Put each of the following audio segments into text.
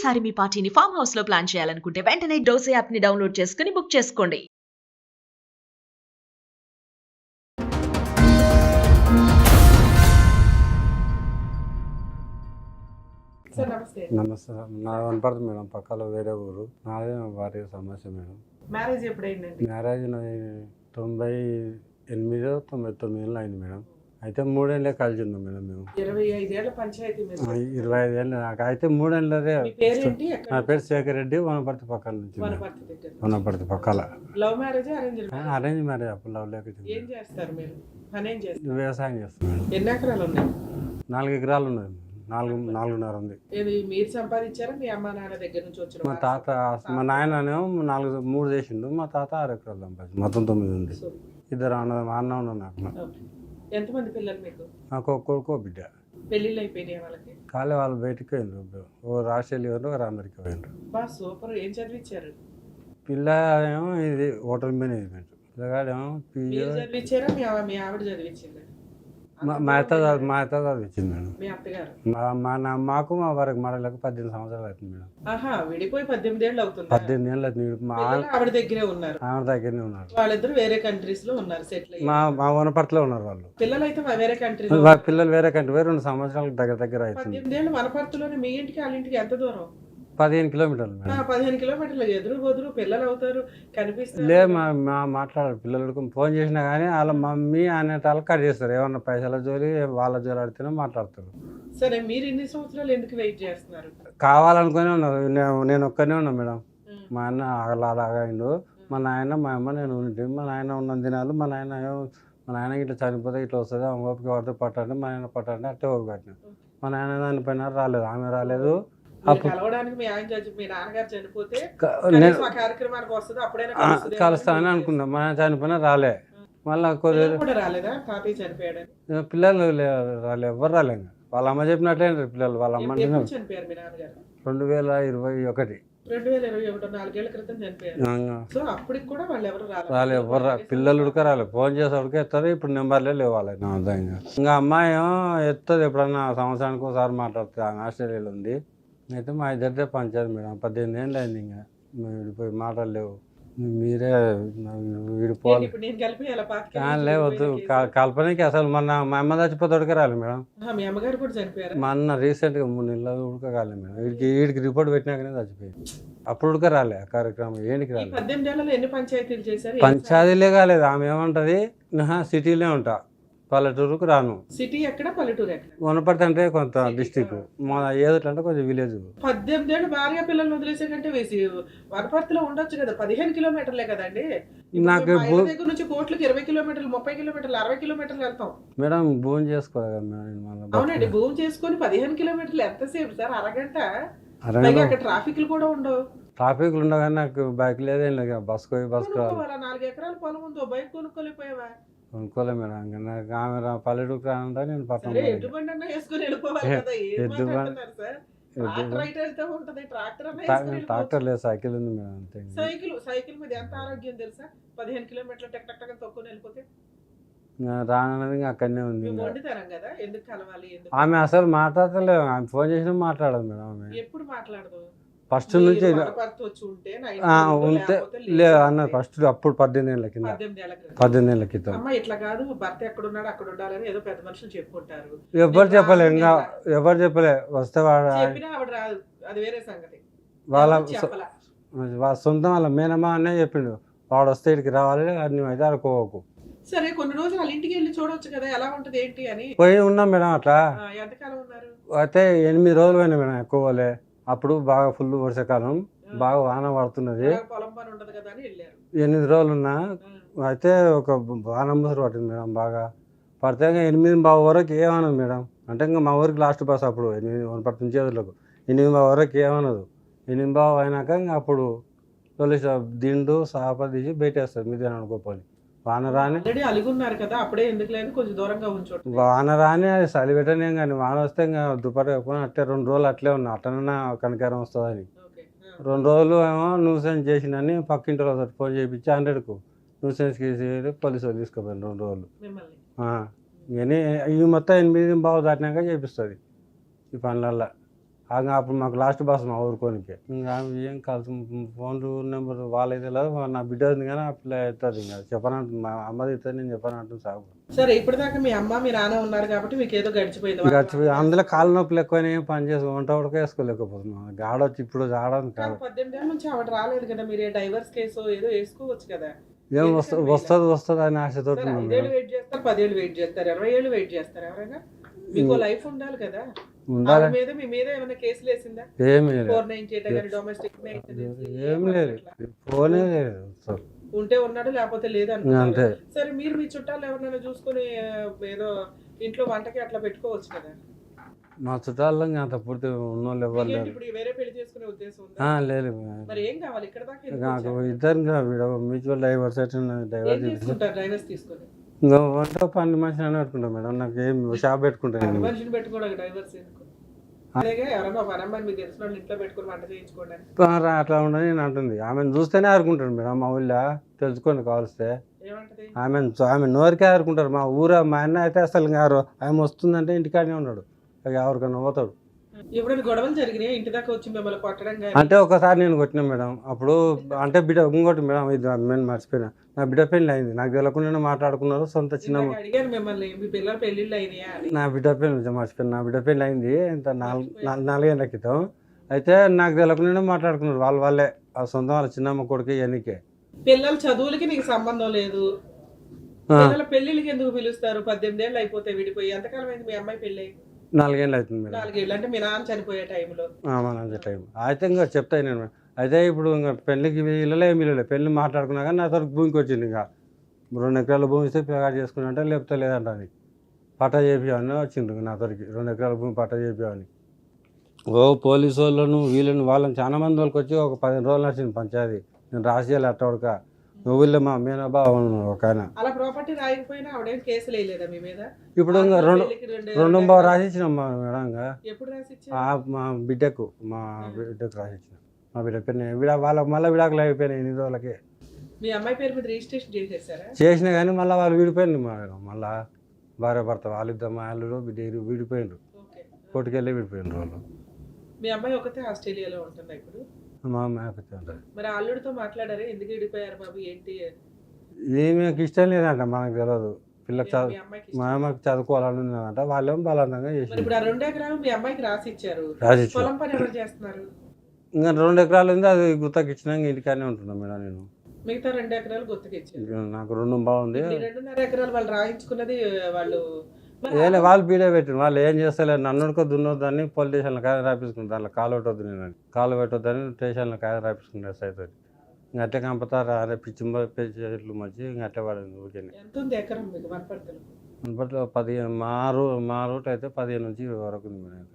ఒకేసారి మీ పార్టీని farm house లో ప్లాన్ చేయాలనుకుంటే వెంటనే డోసే యాప్ ని డౌన్లోడ్ చేసుకుని బుక్ చేసుకోండి. సార్ నమస్తే. నమస్తే సార్. నా వనపడుతుంది మేడం, పక్కలో వేరే ఊరు. నాదే భార్య సమస్య మేడం. మ్యారేజ్ ఎప్పుడైందండి? మ్యారేజ్ 98 99 అయింది మేడం. అయితే 3 ఏళ్ళే కలిసి ఉన్నాం మేడం మేము. 25 ఏళ్ల పంచాయతీ మీద. 25 ఏళ్ళు నాకు అయితే 3 ఏళ్ళదే. మీ పేరేంటి? నా పేరు శేఖర్ రెడ్డి, వనపర్తి పక్కన నుంచి. వనపర్తి దగ్గర. వనపర్తి పక్కల. Love marriage arrange? Arrange marriage. అప్పుడు లవ్ లేక ఏం చేస్తారు మీరు? పని ఏం చేస్తారు? వ్యవసాయం చేస్తాం మేడం. ఎన్ని ఎకరాలు ఉన్నాయి? 4 ఎకరాలు ఉన్నాయి. 4.5 ఉంది. ఇది మీరు సంపాదించారా మీ అమ్మ నాన్న దగ్గర నుంచి వచ్చిన? మా తాత, మా నాయననేమో 3 చేసిండు, మా తాత 6 ఎకరాలు సంపాదించి మొత్తం 9 ఉంది. ఇద్దరు అన్న ఉన్నారు నాకు. ఎంతమంది పిల్లలు మీకు? నాకు ఒక కొడుకు, ఒక బిడ్డ. పెళ్ళిళ్ళు అయిపోయినాయి వాళ్ళకి? కాలే, వాళ్ళు బయటికి పోయిండ్రు. ఓ ఆస్ట్రేలియా పోయిండ్రు, ఒక అమెరికా పోయిండ్రు. బా సూపర్. ఏం చదివించారు? పిల్ల ఏమో ఇది హోటల్ మేనేజ్మెంట్, పిల్లగాడేమో మీరు చదివించారా మీ ఆవిడ చదివించిందా? మా అత్త చదివించింది మేడం. మీ అత్తగారు? మాకు మా వారికి మరలకు 18 సంవత్సరాలు అవుతుంది మేడం. ఆహా, విడిపోయి 18 ఏళ్ళు అవుతుంది. 18 ఏళ్ళు అవుతుంది. మా ఆవిడ దగ్గరే ఉన్నారు? ఆవిడ దగ్గరనే ఉన్నారు. వాళ్ళిద్దరు వేరే కంట్రీస్ లో ఉన్నారు, సెటిల్ అయ్యి. మా వనపర్తిలో ఉన్నారు వాళ్ళు. పిల్లలు అయితే వేరే కంట్రీ. పిల్లలు వేరే కంట్రీ పోయి 2 సంవత్సరాలకు దగ్గర అవుతుంది. 18 ఏళ్ళు వనపర్తిలోనే. మీ ఇంటికి వాళ్ళ ఇంటికి ఎంత దూరం? 15 కిలోమీటర్లు మేడం. 15 కిలోమీటర్లు. ఎదురు బదురు పిల్లలు అవుతారు, కనిపిస్తారు. లే, మాట్లాడారు పిల్లలకు. ఫోన్ చేసినా కానీ వాళ్ళ మమ్మీ అనేటాలు కట్ చేస్తారు. ఏమన్నా పైసల జోలి వాళ్ళ జోలి ఆడితేనే మాట్లాడతారు. సరే, మీరు ఇన్ని సంవత్సరాలు ఎందుకు వెయిట్ చేస్తున్నారు? కావాలనుకునే ఉన్నారు. నేను ఒక్కనే ఉన్నా మేడం. మా అన్న అలాగైండు. మా నాయన, మా అమ్మ, నేను ఉంటే మా నాయన ఉన్న దినాలు మా నాయన ఇట్లా చనిపోతే ఇట్లా వస్తుంది, ఆమె ఓపిక పడితే పట్టండి, మా నాయన పట్టండి, అట్టే ఓపిక పట్టిన. మా నాయన దానిపైన రాలేదు, ఆమె రాలేదు. కలవడానికి మీ నాన్నగారు చనిపోతే కార్యక్రమానికి వస్తుంది, అప్పుడైనా కలుస్తానని అనుకున్నా. మా నాయన చనిపోయినా రాలే. మళ్ళీ కూడా రాలేదా? తాతయ్య చనిపోయాడు. పిల్లలు రాలే, ఎవరు రాలే. వాళ్ళ అమ్మ చెప్పినట్లే పిల్లలు. వాళ్ళ అమ్మ చనిపోయారు మీ నాన్నగారు? 2021. 2021, 4 ఏళ్ల క్రితం చనిపోయారు. సో అప్పటికి కూడా వాళ్ళు ఎవరు రాలే, ఎవరు పిల్లలు ఉడకరాలే. ఫోన్ చేసి ఉడికి ఎత్తారు. ఇప్పుడు నెంబర్లే లేవు వాళ్ళకి. నా వద్ద ఇంకా అమ్మాయి ఏమో ఎత్తది, ఎప్పుడన్నా సంవత్సరానికి ఒకసారి మాట్లాడుతుంది. ఆమె ఆస్ట్రేలియాలో ఉంది. అయితే మా ఇద్దరిదే పంచాయతీ మేడం. 18 ఏళ్ళు అయింది. ఇంకా విడిపోయి మాటలు మీరే విడిపోవాలి. వద్దు, కల్పనకి అసలు మొన్న మా అమ్మ చచ్చిపోతాడుకే రాలేదు మేడం. మీ అమ్మగారు కూడా చనిపోయారు? మా అన్న రీసెంట్గా 3 నెలలు ఉడకగాలి మేడం. వీడికి రిపోర్ట్ పెట్టినాకనే చచ్చిపోయింది. అప్పుడు ఉడక రాలే కార్యక్రమం. ఏంటికి రాలేదు. 18 ఏళ్లలో ఎన్ని పంచాయతీలు చేశారు? పంచాయతీలే కాలేదు. ఆమె ఏమంటది, సిటీలో ఉంటా, పల్లెటూరుకు రాను. సిటీ ఎక్కడ, పల్లెటూరు ఎక్కడ? వనపర్తి అంటే కొంత డిస్టిక్, మా ఏదోటి అంటే కొంచెం విలేజ్. 18 ఏళ్ళు భార్య పిల్లల్ని వదిలేసే కంటే వేసి వనపర్తిలో ఉండొచ్చు కదా. 15 కిలోమీటర్లే కదండి. నాకు దగ్గర నుంచి కోట్లకి 20 కిలోమీటర్లు, 30 కిలోమీటర్లు, 60 కిలోమీటర్లు వెళ్తాం మేడం. భూమి చేసుకోవాలి మేడం. అవునండి, భూమి చేసుకొని 15 కిలోమీటర్లు ఎంతసేపు సార్? అరగంట. అక్కడ ట్రాఫిక్లు కూడా ఉండవు. ట్రాఫిక్లు ఉండవు కానీ నాకు బైక్ లేదేం లేదు. బస్కు పోయి బస్కు రావాలి. 4 ఎకరాల పొలం ఉందో బైక్ కొనుక్కోలేకపోయావా? కొనుక్కోలే మేడం. నాకు ఆమె పల్లెటూరుకు రానంటే నేను పట్టణం ట్రాక్టర్ లేదు, సైకిల్ ఉంది మేడం. అంతే. సైకిల్ మీద ఎంత ఆరోగ్యం తెలుసా? 15 కిలోమీటర్లు టక్ టక్ టక్ తొక్కుని వెళ్ళిపోతే రానది అక్కడనే ఉంది. కదా, ఎందుకు కలవాలి? ఆమె అసలు మాట్లాడతలేదు. ఆమె ఫోన్ చేసినా మాట్లాడదు మేడం. ఆమె ఎప్పుడు మాట్లాడదు? ఫస్ట్ నుంచి ఉంటే లేదు అన్నది. ఫస్ట్ అప్పుడు 18 ఏళ్ళ కింద. 18 ఏళ్ళ క్రితం. ఇట్లా కాదు, భర్త ఎక్కడున్నాడు అక్కడ ఉండాలని ఏదో పెద్ద మనుషులు చెప్పుకుంటారు. ఎవరు చెప్పలే, ఇంకా ఎవరు చెప్పలే. వస్తే వాడు అది వేరే సంగతి. వాళ్ళ సొంతం వాళ్ళ మేనమా అనే చెప్పిండు. వాడు వస్తే ఇక్కడికి రావాలి, నువ్వు అయితే అనుకోకు. సరే, కొన్ని రోజులు వాళ్ళ ఇంటికి వెళ్ళి చూడవచ్చు కదా, ఎలా ఉంటది ఏంటి అని. పోయి ఉన్నాం మేడం. అట్లా ఎంతకాలం ఉన్నారు? అయితే 8 రోజులు పోయినా మేడం. ఎక్కువలే. అప్పుడు బాగా ఫుల్ వర్షాకాలం, బాగా వాన పడుతున్నది. 8 రోజులు ఉన్నా. అయితే ఒక వాన ముసరు పట్టింది మేడం. బాగా పడితే 8:15 వరకు ఏమన్నది మేడం. అంటే ఇంకా మా ఊరికి లాస్ట్ బస్ అప్పుడు 8 నుంచి ఎదురులకు 8:15 వరకు ఏమన్నదు. 8:15 అయినాక ఇంకా అప్పుడు పోలీసు దిండు సాప తీసి బయటేస్తారు మీద అనుకోపోయి. వాన రాని వాన రాని అది చలి పెట్టనే కానీ వాన వస్తే ఇంకా దుప్పటి కప్పుకొని అట్టే 2 రోజులు అట్లే ఉన్నా. అట్టనన్నా కనికరం వస్తుందని 2 రోజులు ఏమో న్యూసెన్స్ చేసిందని పక్కింటి రోజు ఫోన్ చేయించి 100కు న్యూసెన్స్ కేసు పోలీసు వాళ్ళు తీసుకుపోయాను 2 రోజులు. కానీ ఇవి మొత్తం 8:15 దాటినాక చేపిస్తుంది ఈ పనులల్లో. అప్పుడు మాకు లాస్ట్ బస్ మా ఊరుకోనికి ఇంకా ఆమె ఏం కలిసి ఫోన్ నెంబర్ వాళ్ళైతే నా బిడ్డ ఉంది కానీ ఆ పిల్ల అవుతుంది ఇంకా చెప్పనంటు మా అమ్మది ఇస్తుంది నేను చెప్పనంటు సాగు సరే ఇప్పటిదాకా మీ అమ్మ మీ నాన్న ఉన్నారు కాబట్టి మీకు ఏదో గడిచిపోయింది. గడిచిపోయి అందులో కాళ్ళ నొప్పులు ఎక్కువైనా పని చేసి వంట ఉడక వేసుకోలేకపోతున్నాం. ఆడొచ్చి ఇప్పుడు ఆడని కాదు. 18 ఏళ్ళ నుంచి ఆవిడ రాలేదు కదా, మీరు డైవర్స్ కేసు ఏదో వేసుకోవచ్చు కదా. ఏం వస్తుంది అని ఆశతో 5 ఏళ్ళు వెయిట్ చేస్తారు, 10 ఏళ్ళు వెయిట్ చేస్తారు, 20 ఏళ్ళు వెయిట్ చేస్తారు. ఎవరైనా మీకు లైఫ్ ఉండాలి కదా. ఉండాలి. మీ మీద ఏమైనా కేసులు వేసిందా? ఏమి లేదు, 498 కానీ డొమెస్టిక్ ఏం లేదు, ఫోనే లేదు. ఉంటే ఉన్నాడు లేకపోతే లేదు అంతే. సరే మీరు మీ చుట్టాలు ఎవరినైనా చూసుకుని ఏదో ఇంట్లో వంటకి అట్లా పెట్టుకోవచ్చు కదా. మా చుట్టాల్లో అంత పూర్తి ఉన్నోళ్ళు ఎవరు లేరు. ఇప్పుడు వేరే పెళ్లి చేసుకునే ఉద్దేశం ఉందా? లేదు. మరి ఏం కావాలి ఇక్కడ దాకా? నాకు ఇద్దరు మ్యూచువల్ డైవర్స్ డైవర్స్ తీసుకొని ఇంకా వంట పని మనిషిని అని పెట్టుకుంటాం మేడం. నాకు ఏం షాప్ పెట్టుకుంటాను. మనిషిని పెట్టుకోవడానికి డైవర్స్ ఎందుకు? అలాగే ఎవరైనా ఒక అమ్మాయిని మీకు తెలిసిన వాళ్ళు ఇంట్లో పెట్టుకుని వంట చేయించుకోండి. అట్లా ఉండని నేను అంటుంది. ఆమెను చూస్తేనే ఆడుకుంటాడు మేడం. మా ఊళ్ళో తెలుసుకోండి కావలిస్తే. ఏమంటది? ఆమె నోరికే ఆడుకుంటారు. మా మా అన్న అయితే అసలు గారు ఆమె వస్తుందంటే ఇంటికాడనే ఉన్నాడు, ఎవరికైనా పోతాడు. ఎప్పుడైనా గొడవలు జరిగినాయి ఇంటి దాకా వచ్చి మిమ్మల్ని కొట్టడం? అంటే ఒకసారి నేను కొట్టినా మేడం. అప్పుడు అంటే బిడ్డ ఇంకోటి మేడం, ఇది నేను మర్చిపోయినా. నా బిడ్డ పెళ్ళి అయింది, నాకు తెలియకుండా మాట్లాడుకున్నారు. సొంత చిన్న అడిగాను మిమ్మల్ని, మీ పిల్లల పెళ్లిళ్ళు అయినాయా? నా బిడ్డ పెళ్ళి మర్చిపోయినా. నా బిడ్డ పెళ్ళి అయింది ఇంత 4 ఏళ్ళ క్రితం. అయితే నాకు తెలియకుండా మాట్లాడుకున్నారు వాళ్ళే, ఆ సొంత వాళ్ళ చిన్నమ్మ కొడుకు ఎన్నికే. పిల్లల చదువులకి నీకు సంబంధం లేదు, పిల్లల పెళ్లిళ్ళకి ఎందుకు పిలుస్తారు? 18 ఏళ్ళు అయిపోతే విడిపోయి. ఎంతకాలం అయింది మీ అమ్మాయి పెళ్ళి? 4 ఏళ్ళు అవుతుంది మేడం. 4 ఏళ్ళు అంటే మీ నాన్న చనిపోయే టైంలో? మా నాన్న టైం అయితే ఇంకా చెప్తాయి నేను. అయితే ఇప్పుడు ఇంకా పెళ్ళికి వీళ్ళలే ఏమి వీళ్ళలే పెళ్ళి మాట్లాడుకున్నా కానీ నా తరకు భూమికి వచ్చింది. ఇంకా 2 ఎకరాల భూమి ఇస్తే పిల్లగాడు చేసుకుని అంటే లేకపోతే లేదంట అని పట్టా చేపియాలని వచ్చింది నా తరకు. 2 ఎకరాల భూమి పట్టా చేపియాలని పోలీసు వాళ్ళను వీళ్ళని వాళ్ళని చాలా మంది వాళ్ళకి వచ్చి ఒక 15 రోజులు నచ్చింది పంచాయతీ. నేను రాసేయాలి అట్టవడక నువ్వులే మా మీనబా ఒక ఆయన. అలా ప్రాపర్టీ రాయకపోయినా ఆవిడేం కేసులు వేయలేదా మీ మీద? ఇప్పుడు ఇంకా 2 బాగా రాసిచ్చినాం మేడం. ఎప్పుడు రాసిచ్చా? మా బిడ్డకు రాసిచ్చిన. మా బిడ్డ పేరు వాళ్ళకి మళ్ళీ విడాకులు అయిపోయినాయి 8 రోజులకి. మీ అమ్మాయి పేరు మీద రిజిస్ట్రేషన్ చేసేసారా? చేసినా కానీ మళ్ళీ వాళ్ళు విడిపోయింది మేడం. మళ్ళీ భార్య భర్త వాళ్ళిద్దరు మా అల్లుడు బిడ్డ విడిపోయిండ్రు, కోర్టుకెళ్ళి విడిపోయినారు వాళ్ళు. మీ అమ్మాయి ఒకతే ఆస్ట్రేలియాలో ఉంటుందా ఇప్పుడు? మా అమ్మాయి ఒకతే ఉంటుంది. మరి అల్లుడితో మాట్లాడారు ఎందుకు విడిపోయారు బాబు ఏంటి? ఈమెకి ఇష్టం లేదంట, మనకు తెలియదు. పిల్లకి మా అమ్మకి చదువుకోవాలని ఉందంట. వాళ్ళేమో బలవంతంగా చేసి ఇప్పుడు 2 ఎకరాలు మీ అమ్మాయికి రాసిచ్చారు. పొలం పని ఎవరు చేస్తున్నారు? ఇంకా 2 ఎకరాలు ఉంది, అది గుర్తకి ఇచ్చినాక ఇంటికానే ఉంటున్నాను మేడం నేను. మిగతా 2 ఎకరాలు గుర్తుకి ఇచ్చారు. నాకు 2 బాగుంది. 2.5 ఎకరాలు వాళ్ళు రాయించుకున్నది వాళ్ళు వాళ్ళు బీడే పెట్టిన వాళ్ళు ఏం చేస్తలేదు. నన్నుకో దున్నొద్దని పోలీస్ స్టేషన్లో కాయ రాపించుకుంటాను. దాంట్లో కాలు పెట్టొద్దు, నేను కాలు పెట్టొద్దని స్టేషన్లో కాయ రాపించుకుంటాను. సైతం ఇంకా అట్టే కంపతారు అరే పిచ్చిట్లు మధ్య ఇంకా అట్టే పడింది ఊరికే. ఎంత ఉంది ఎకరం మీకు వనపర్తిలో? వనపర్తిలో 15 మా రూట్ అయితే 15 నుంచి 20 వరకు ఉంది మేడం.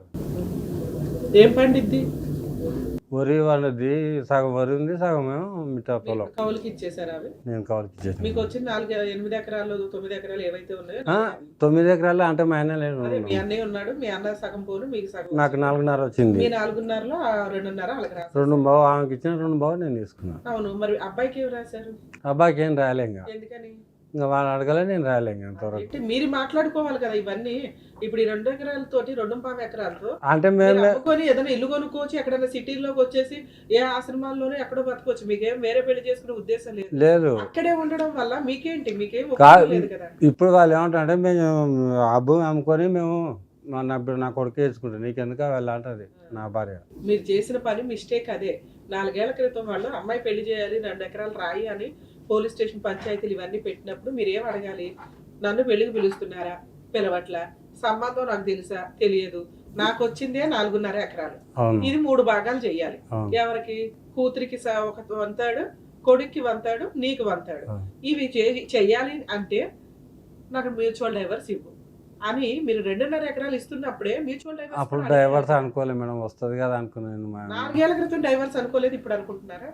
ఏం పండిద్ది? వరి వాళ్ళది సగం వరి ఉంది, సగం ఏమో మిగతా పొలం. కౌలుకి ఇచ్చేసారా అవి? నేను కౌలుకి ఇచ్చేసాను. మీకు వచ్చిన 8 ఎకరాలు 9 ఎకరాలు ఏవైతే ఉన్నాయో? 9 ఎకరాలు అంటే మా అన్న లేడు. మీ అన్నయ్య ఉన్నాడు, మీ అన్న సగం పోను మీకు సగం. నాకు 4.5 వచ్చింది. మీ 4.5లో 2.5 అలాగే రాశారు. 2 బావు ఆమెకి ఇచ్చిన 2 బావు నేను తీసుకున్నాను. అవును. మరి అబ్బాయికి ఏం రాశారు? అబ్బాయికి ఏం రాయలే. ఇంకా ఎందుకని? ఇంకా వాళ్ళు అడగలే, నేను రాయలే. ఇంకా అంతవరకు మీరు మాట్లాడుకోవాలి కదా ఇవన్నీ. ఇప్పుడు ఈ 2 ఎకరాలతోటి 2.5 ఎకరాలతో అంటే మేము ఏదైనా ఇల్లు కొనుక్కోవచ్చు, ఎక్కడైనా సిటీలోకి వచ్చేసి ఏ ఆశ్రమాల్లోనే ఎక్కడో బతకొచ్చు. మీకేం వేరే పెళ్లి చేసుకునే ఉద్దేశం లేదు. అక్కడే ఉండడం వల్ల మీకేంటి? మీకేం లేదు కదా. ఇప్పుడు వాళ్ళు ఏమంటారంటే మేము ఆ భూమి అమ్ముకొని మేము నా కొడుకు వేసుకుంటాం, నీకెందుకు వెళ్ళాలంటది నా భార్య. మీరు చేసిన పని మిస్టేక్ అదే. 4 ఏళ్ల క్రితం వాళ్ళు అమ్మాయి పెళ్లి చేయాలి 2 ఎకరాలు రాయి అని పోలీస్ స్టేషన్ పంచాయతీలు ఇవన్నీ పెట్టినప్పుడు మీరు ఏం అడగాలి? నన్ను పెళ్లికి పిలుస్తున్నారా? పిలవట్లా. సంబంధం నాకు తెలుసా? తెలియదు. నాకు వచ్చిందే 4.5 ఎకరాలు. ఇది 3 భాగాలు చెయ్యాలి. ఎవరికి? కూతురికి 1/3, కొడుక్కి 1/3, నీకు 1/3. ఇవి చెయ్యాలి అంటే నాకు మ్యూచువల్ డైవర్స్ ఇవ్వు అని మీరు 2.5 ఎకరాలు ఇస్తున్నప్పుడే మ్యూచువల్ డైవర్స్. అప్పుడు డైవర్స్ అనుకోలేదు మేడం, వస్తుంది కదా అనుకున్నాను. 4 ఏళ్ల క్రితం డైవర్స్ అనుకోలేదు, ఇప్పుడు అనుకుంటున్నారా?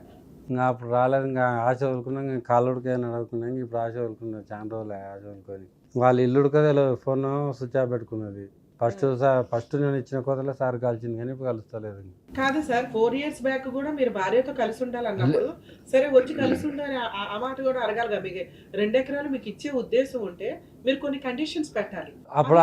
ఇంకా అప్పుడు రాలేదు. ఇంకా ఆశ వదులుకున్నాం, ఇంకా కాళ్ళుడికి ఏమైనా అడుగుకున్నాం. ఇప్పుడు ఆశ వదులుకున్నాం, చాలా రోజులు ఆశ వదులుకొని. వాళ్ళు ఇల్లుడు కదా ఫోన్ స్విచ్ ఆఫ్ పెట్టుకున్నది. ఫస్ట్ నేను ఇచ్చిన కొత్తలో సార్ కాల్చింది కానీ ఇప్పుడు కలుస్తలేదు. కాదు సార్ 4 ఇయర్స్ బ్యాక్ కూడా మీరు భార్యతో కలిసి ఉండాలన్నప్పుడు సరే వచ్చి కలిసి ఉండాలి ఆ మాట కూడా అడగాలి కదా. మీకు 2 ఎకరాలు మీకు ఇచ్చే ఉద్దేశం ఉంటే మీరు కొన్ని కండిషన్స్ పెట్టాలి. అప్పుడు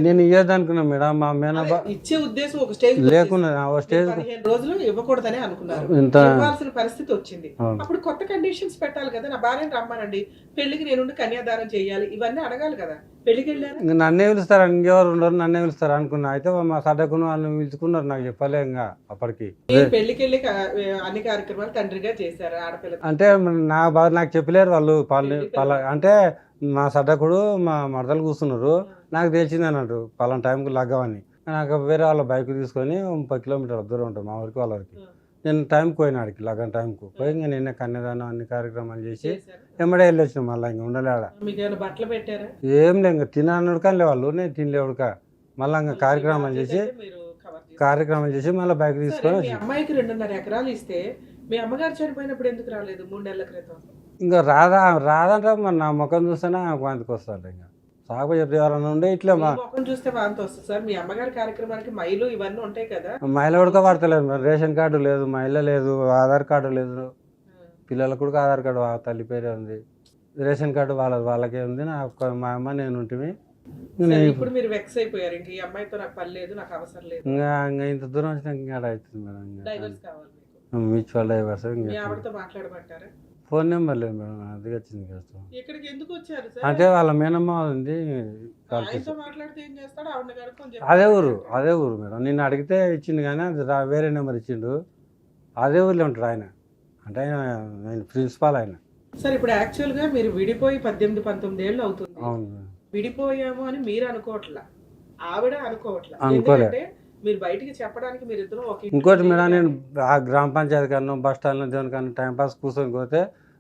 నేను ఇయ్యద్దు అనుకున్నా మేడం. మా మేనబా ఇచ్చే ఉద్దేశం ఒక స్టేజ్ లేకుండా స్టేజ్ 15 రోజులు ఇవ్వకూడదని అనుకున్నారు, ఇంత ఇవ్వాల్సిన పరిస్థితి వచ్చింది. అప్పుడు కొత్త కండిషన్స్ పెట్టాలి కదా. నా భార్యను రమ్మానండి, పెళ్లికి నేను కన్యాదానం చేయాలి, ఇవన్నీ అడగాలి కదా. పెళ్లికి వెళ్ళారు నన్నే పిలుస్తారు, ఇంకెవరు ఉండరు, నన్నే పిలుస్తారు అనుకున్నా. అయితే మా సడ్డకున్న వాళ్ళని పిలుచుకున్నారు, నాకు చెప్పలే ఇంకా అప్పటికి. పెళ్లికి వెళ్ళి అన్ని కార్యక్రమాలు తండ్రిగా చేశారు ఆడపిల్ల అంటే నాకు చెప్పలేరు వాళ్ళు. అంటే మా సడ్డకుడు మా మడతలు కూర్చున్నారు, నాకు తెలిసింది అన్నట్టు పలానా టైంకి లగ్గమని. నాకు వేరే వాళ్ళ బైక్ తీసుకొని 30 కిలోమీటర్ల దూరం ఉంటుంది మా ఊరికి వాళ్ళకి. నేను టైంకి పోయినా ఆడికి, లగ్గం టైంకు పోయి ఇంకా నిన్న కన్యాదానం అన్ని కార్యక్రమాలు చేసి ఎమ్మడే వెళ్ళి వచ్చిన. మళ్ళీ ఇంకా ఉండలే ఆడ. బట్టలు పెట్టారా? ఏం లేదు, ఇంకా తినడు కానీ వాళ్ళు, నేను తినలేవుడుక. మళ్ళీ ఇంకా కార్యక్రమాలు చేసి మళ్ళీ బైక్ తీసుకొని వచ్చి. అమ్మాయికి 2.5 ఎకరాలు ఇస్తే మీ అమ్మగారు చనిపోయినప్పుడు ఎందుకు రాలేదు 3 నెలల క్రితం? ఇంకా రాదంటే మరి నా ముఖం చూస్తేనే వాంతికి వస్తాడు. ఇంకా సాగు చెప్తే ఎవరన్నా ఉండే ఇట్లా ముఖం చూస్తే వాంతి వస్తుంది సార్. మీ అమ్మగారి కార్యక్రమానికి మైలు ఇవన్నీ ఉంటాయి కదా. మహిళ ఉడకబడతలేదు మరి. రేషన్ కార్డు లేదు, మహిళ లేదు, ఆధార్ కార్డు లేదు. పిల్లలకు కూడా ఆధార్ కార్డు తల్లి పేరే ఉంది, రేషన్ కార్డు వాళ్ళకే ఉంది. మా అమ్మ నేను ఉంటుంది. ఇప్పుడు మీరు వెక్స్ అయిపోయారు, ఇంక ఈ అమ్మాయితో నాకు పని లేదు, నాకు అవసరం లేదు. ఇంకా ఇంత దూరం వచ్చినాక ఇంకా అవుతుంది మేడం. డైవర్స్ కావాలి మ్యూచువల్ డైవర్స్. మీ ఆవిడతో మాట్లాడమంటారా? ఫోన్ నెంబర్ లేదు మేడం, అది వచ్చింది కష్టం. ఇక్కడికి ఎందుకు వచ్చారు సార్? అంటే వాళ్ళ మేనమ్మ ఉంది, మాట్లాడితే ఏం చేస్తాడు? అదే ఊరు మేడం. నిన్ను అడిగితే ఇచ్చిండు కానీ అది వేరే నెంబర్ ఇచ్చిండు. అదే ఊర్లో ఉంటాడు ఆయన. అంటే ఆయన ప్రిన్సిపాల్ ఆయన. సార్ ఇప్పుడు యాక్చువల్ గా మీరు విడిపోయి 18-19 ఏళ్ళు అవుతుంది. అవును, విడిపోయాము అని మీరు అనుకోవట్లా, ఆవిడ అనుకోవట్లా. మీరు బయటికి చెప్పడానికి మీరు ఇద్దరు ఒక. ఇంకోటి మేడం, నేను ఆ గ్రామ పంచాయతీ కన్నా బస్ స్టాండ్లో దేనికన్నా టైంపాస్ కూర్చొని పోతే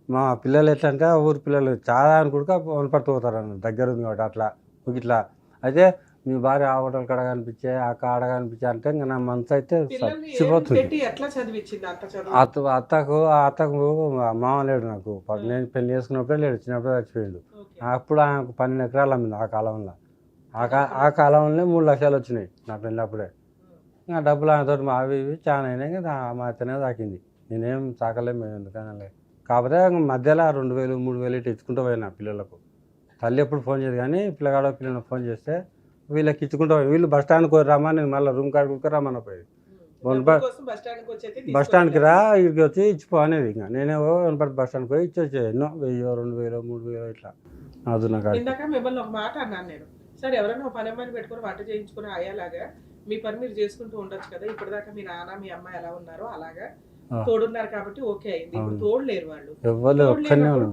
మా పిల్లలు ఎట్లా అంటే ఊరు పిల్లలు చాలా అనుకుంటా వనపడుతూ పోతారు అన్న దగ్గర ఉంది కాబట్టి అట్లా ఇట్లా. అయితే మీ భార్య ఆ హోటల్ కాడ కనిపించే ఆ కాడ కనిపించే అంటే ఇంకా నా మనసు అయితే చచ్చిపోతుంది. అత్తకు మామ లేడు నాకు. నేను పెళ్లి చేసుకున్నప్పుడే లేడు, చిన్నప్పుడే చచ్చిపోయాడు. అప్పుడు ఆయనకు 12 ఎకరాలు అమ్మింది ఆ కాలంలో. ఆ కాలంలో 3 లక్షలు వచ్చినాయి నా పెళ్ళినప్పుడే. ఇంకా డబ్బులు ఆయనతో అవి ఇవి చాలా అయినాయి కదా. మా అత్తనే తాకింది, నేనేం తాకలేము మేము ఎందుకనలే. కాకపోతే మధ్యలో 2,000 3,000 ఇటు ఇచ్చుకుంటూ పోయినా పిల్లలకు. తల్లి ఎప్పుడు ఫోన్ చేయదు కానీ పిల్లగాడో పిల్లలకు ఫోన్ చేస్తే వీళ్ళకి ఇచ్చుకుంటూ పోయి. వీళ్ళు బస్ స్టాండ్కి రమ్మా, నేను మళ్ళీ రూమ్ కాడికి రమ్మని పోయి. బస్ స్టాండ్కి రా, ఇక్కడికి వచ్చి ఇచ్చిపో అనేది. ఇంకా నేనే వనపర్తి బస్ స్టాండ్కి పోయి ఇచ్చి ఎన్నో 1,000 2,000 3,000 ఇట్లా. అది నాకు మిమ్మల్ని ఒక మాట అన్నాను నేను, సరే ఎవరైనా పని అమ్మాయిని పెట్టుకుని వంట చేయించుకుని అయ్యేలాగా మీ పని మీరు చేసుకుంటూ ఉండొచ్చు కదా. ఇప్పటిదాకా మీ నాన్న మీ అమ్మ ఎలా ఉన్నారో అలాగా తోడున్నారు కాబట్టి ఓకే అయింది. ఇప్పుడు తోడు లేరు వాళ్ళు,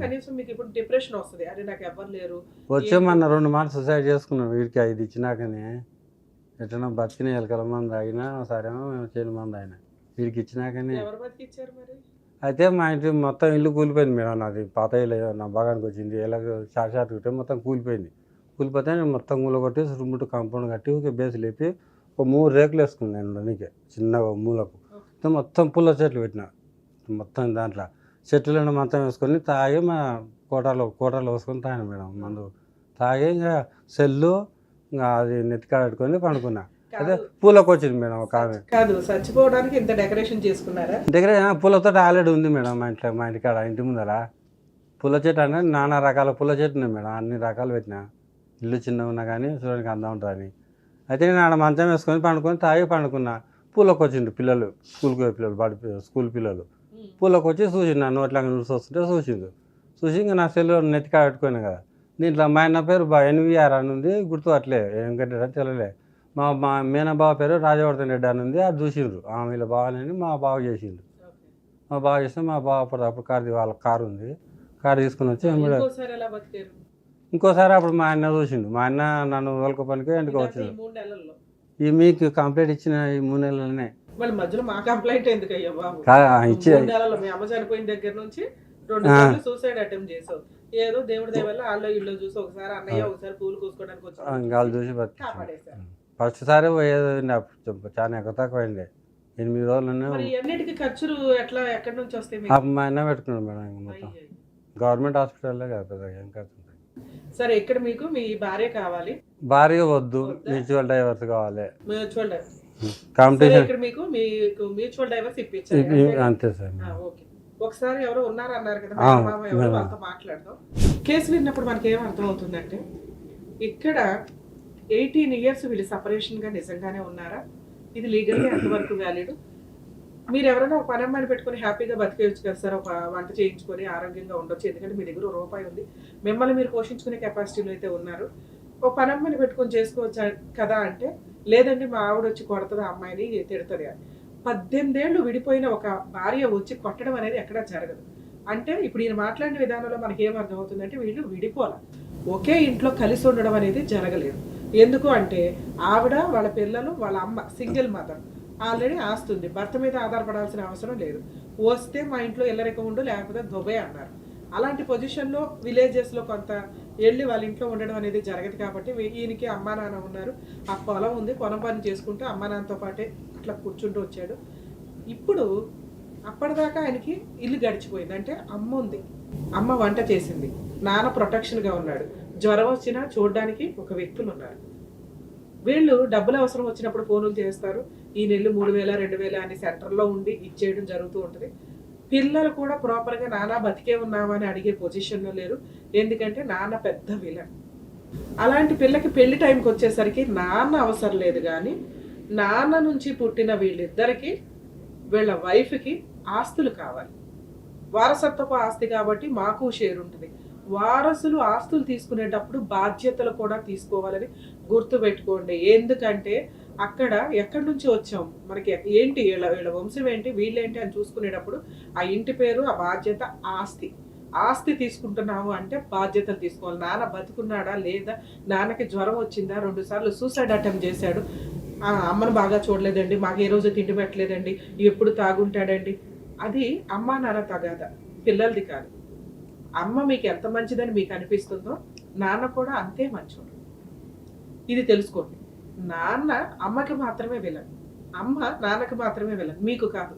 కనీసం మీకు ఇప్పుడు డిప్రెషన్ వస్తుంది, అరే నాకు ఎవరు లేరు. వచ్చేమన్నా 2 మాటలు సూసైడ్ చేసుకున్నాం. వీడికి 5 ఇచ్చినాకనే ఎట్లా బతికిన ఎలకల మంది తాగినా సరేమో చేను మంది ఆయన వీడికి ఇచ్చినాకనే. ఎవరు బతికిచ్చారు మరి? అయితే మా ఇంటి మొత్తం ఇల్లు కూలిపోయింది మేడం. నాది పాత ఇల్లు నా భాగానికి వచ్చింది. ఎలా షార్ట్ కుట్టే మొత్తం కూలిపోయింది. కూలిపోతే నేను మొత్తం మూల కొట్టి చుట్టుముట్టు కాంపౌండ్ కట్టి ఒక బేస్ లేపి ఒక 3 రేకులు వేసుకున్నాను నేను నీకే చిన్నగా మూలకు. మొత్తం పుల్ల చెట్లు పెట్టిన మొత్తం. దాంట్లో చెట్లను మొత్తం వేసుకొని తాగి మా కోటర్లో వేసుకొని తాగాను మేడం మందు. తాగి ఇంకా సెల్లు ఇంకా అది నెత్తికాడ పెట్టుకొని పండుకున్నా. అదే పూలకు వచ్చింది మేడం ఒక ఆమె. కాదు చచ్చిపోవడానికి ఇంత డెకరేషన్ చేసుకున్నారా? పూలతో ఆల్రెడీ ఉంది మేడం మా ఇంటికాడ. ఇంటి ముందర పూల చెట్టు అంటే నానా రకాల పూల చెట్టు ఉన్నాయి మేడం. అన్ని రకాలు పెట్టినా. ఇల్లు చిన్నగా ఉన్నా కానీ చూడడానికి అందం ఉంటుందని. అయితే నేను ఆడ మంచం వేసుకొని పండుకొని తాగి పండుకున్నా. పూలకు వచ్చిండు పిల్లలు, స్కూల్కి పోయే పిల్లలు, స్కూల్ పిల్లలు. పూలకు వచ్చి చూసిండు, నన్ను అట్లా చూసి వస్తుంటే చూసి ఇంకా నా సెల్లు నెత్తికాడ పెట్టుకున్నాను కదా. దీంట్లో మా ఆయన పేరు NVR అని ఉంది, గుర్తు అట్లే ఏం కట్టాడని తెలియలే. మా మేనబావ పేరు రాజవర్ధన్ రెడ్డి అని ఉంది, అది చూసిండ్రు. వీళ్ళ బావని మా బావ చేసిండు. మా బావ చేస్తే మా బావ అప్పుడు వాళ్ళ కారు ఉంది, కారు తీసుకుని వచ్చి ఇంకోసారి అప్పుడు మా అన్న చూసిండు. మా అన్న నన్ను వాళ్ళకు పనికి ఇంటికి వచ్చిండు. ఈ మీకు కంప్లైంట్ ఇచ్చిన ఈ 3 నెలలనే మధ్యలో మా కంప్లైంట్ ఎందుకు అయ్యా బాబు? మీ అమ్మ చనిపోయిన దగ్గర నుంచి 2 సూసైడ్ అటెంప్ట్ చేసావు. ఏదో దేవుడి దయ వల్ల వాళ్ళు ఇల్లు చూసి ఒకసారి అన్నయ్య ఒకసారి పూలు కోసుకోవడానికి వచ్చి చూసి ఫస్ట్ సారి పోయేది చాలా ఎక్కువ తక్కువైంది. 8 రోజులు. అన్నిటికీ ఖర్చులు ఎట్లా ఎక్కడి నుంచి వస్తాయి? మా అన్న పెట్టుకున్నాడు మేడం. మొత్తం గవర్నమెంట్ హాస్పిటల్లో కదా పెద్దగా ఏం ఖర్చు. సరే ఇక్కడ మీకు మీ భార్య కావాలి? భార్య వద్దు, మ్యూచువల్ డైవర్స్ కావాలి. సరే, కాంపిటీషన్ ఇక్కడ మీకు మ్యూచువల్ డైవర్స్ ఇప్పించారు అంతేగా? అంతే సార్. ఓకే. ఒకసారి ఎవరో ఉన్నారన్నారు కదా, ఆ, మేనమామ ఎవరో, మేనమామ. వాళ్ళతో మాట్లాడదాం. కేసు విన్నప్పుడు మనకి ఏం అర్థం అవుతుందంటే, ఇక్కడ 18 ఇయర్స్ వీళ్ళు సపరేషన్ గా నిజంగానే ఉన్నారా, ఇది లీగల్గా ఎంతవరకు వ్యాలిడ్? మీరు ఎవరైనా ఒక పని అమ్మాయిని పెట్టుకుని హ్యాపీగా బతికేయచ్చు కదా సార్, ఒక వంట చేయించుకొని ఆరోగ్యంగా ఉండొచ్చు, ఎందుకంటే మీ దగ్గర రూపాయి ఉంది, మిమ్మల్ని మీరు పోషించుకునే కెపాసిటీలో అయితే ఉన్నారు. ఒక పని అమ్మాయిని పెట్టుకొని చేసుకోవచ్చు కదా అంటే, లేదండి మా ఆవిడ వచ్చి కొడుతుంది ఆ అమ్మాయిని, తిడుతుంది అని. 18 ఏళ్ళు విడిపోయిన ఒక భార్య వచ్చి కొట్టడం అనేది ఎక్కడా జరగదు. అంటే ఇప్పుడు ఈయన మాట్లాడిన విధానంలో మనకి ఏం అర్థమవుతుందంటే, వీళ్ళు విడిపోల, ఒకే ఇంట్లో కలిసి ఉండడం అనేది జరగలేదు. ఎందుకు అంటే ఆవిడ, వాళ్ళ పిల్లలు, వాళ్ళ అమ్మ సింగిల్ మదర్, ఆల్రెడీ ఆస్తుంది, భర్త మీద ఆధారపడాల్సిన అవసరం లేదు. వస్తే మా ఇంట్లో ఎల్లరిక ఉండు, లేకపోతే దుబాయ్ అన్నారు. అలాంటి పొజిషన్లో విలేజెస్లో కొంత వెళ్ళి వాళ్ళ ఇంట్లో ఉండడం అనేది జరగదు. కాబట్టి ఈయనకి అమ్మా నాన్న ఉన్నారు, ఆ పొలం ఉంది, పొలం పని చేసుకుంటూ అమ్మా నాన్నతో పాటే అట్లా కూర్చుంటూ వచ్చాడు. ఇప్పుడు అప్పటిదాకా ఆయనకి ఇల్లు గడిచిపోయింది, అంటే అమ్మ ఉంది, అమ్మ వంట చేసింది, నాన్న ప్రొటెక్షన్గా ఉన్నాడు, జ్వరం వచ్చినా చూడడానికి ఒక వ్యక్తులు ఉన్నారు. వీళ్ళు డబ్బులు అవసరం వచ్చినప్పుడు ఫోన్లు చేస్తారు, ఈ నెల్లు 3,000 2,000 అని సెంటర్లో ఉండి ఇచ్చేయడం జరుగుతూ ఉంటుంది. పిల్లలు కూడా ప్రాపర్గా నాన్న బతికే ఉన్నామని అడిగే పొజిషన్లో లేరు, ఎందుకంటే నాన్న పెద్ద విలన్. అలాంటి పిల్లకి పెళ్లి టైంకి వచ్చేసరికి నాన్న అవసరం లేదు, కానీ నాన్న నుంచి పుట్టిన వీళ్ళిద్దరికి, వీళ్ళ వైఫ్కి ఆస్తులు కావాలి. వారసత్వపు ఆస్తి కాబట్టి మాకు షేర్ ఉంటుంది. వారసులు ఆస్తులు తీసుకునేటప్పుడు బాధ్యతలు కూడా తీసుకోవాలని గుర్తుపెట్టుకోండి. ఎందుకంటే అక్కడ ఎక్కడి నుంచి వచ్చాం, మనకి ఏంటి, వీళ్ళ వంశం ఏంటి, వీళ్ళేంటి అని చూసుకునేటప్పుడు ఆ ఇంటి పేరు, ఆ బాధ్యత, ఆస్తి తీసుకుంటున్నాము అంటే బాధ్యతలు తీసుకోవాలి. నాన్న బతుకున్నాడా లేదా, నాన్నకి జ్వరం వచ్చిందా, 2 సార్లు సూసైడ్ అటెంప్ట్ చేశాడు, అమ్మను బాగా చూడలేదండి, మాకు ఏ రోజు తిండి పెట్టలేదండి, ఎప్పుడు తాగుంటాడండి, అది అమ్మా నాన్న తగాద, పిల్లలది కాదు. అమ్మ మీకు ఎంత మంచిదని మీకు అనిపిస్తుందో నాన్న కూడా అంతే మంచోడు, ఇది తెలుసుకోండి. నాన్న అమ్మకి మాత్రమే విలన్, అమ్మ నాన్నకి మాత్రమే విలన్, మీకు కాదు.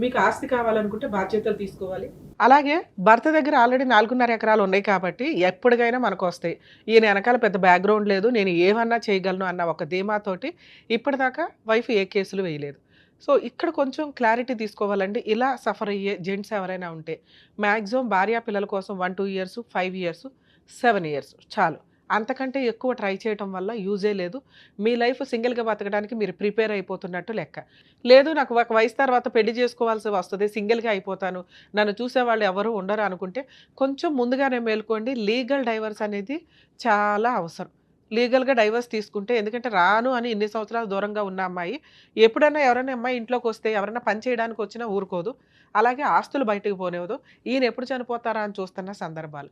మీకు ఆస్తి కావాలనుకుంటే బాధ్యతలు తీసుకోవాలి. అలాగే భర్త దగ్గర ఆల్రెడీ 4.5 ఎకరాలు ఉన్నాయి కాబట్టి ఎప్పటికైనా మనకు వస్తాయి. ఈయన వెనకాల పెద్ద బ్యాక్గ్రౌండ్ లేదు, నేను ఏమన్నా చేయగలను అన్న ఒక ధీమాతోటి ఇప్పటిదాకా వైఫ్ ఏ కేసులు వేయలేదు. సో ఇక్కడ కొంచెం క్లారిటీ తీసుకోవాలండి. ఇలా సఫర్ అయ్యే జెంట్స్ ఎవరైనా ఉంటే మ్యాక్సిమం భార్యా పిల్లల కోసం 1-2 ఇయర్స్, 5 ఇయర్స్, 7 ఇయర్స్ చాలు. అంతకంటే ఎక్కువ ట్రై చేయటం వల్ల యూజే లేదు. మీ లైఫ్ సింగిల్గా బతకడానికి మీరు ప్రిపేర్ అయిపోతున్నట్టు లెక్క. లేదు నాకు ఒక వయసు తర్వాత పెళ్లి చేసుకోవాల్సి వస్తుంది, సింగిల్గా అయిపోతాను, నన్ను చూసేవాళ్ళు ఎవరు ఉండరు అనుకుంటే కొంచెం ముందుగానే మేల్కోండి. లీగల్ డైవర్స్ అనేది చాలా అవసరం. లీగల్గా డైవర్స్ తీసుకుంటే, ఎందుకంటే రాను అని ఇన్ని సంవత్సరాలు దూరంగా ఉన్న అమ్మాయి ఎప్పుడైనా ఎవరైనా అమ్మాయి ఇంట్లోకి వస్తే ఎవరైనా పని చేయడానికి వచ్చినా ఊరుకోదు, అలాగే ఆస్తులు బయటకు పోనివ్వదు. ఈయన ఎప్పుడు చనిపోతారా అని చూస్తున్న సందర్భాలు.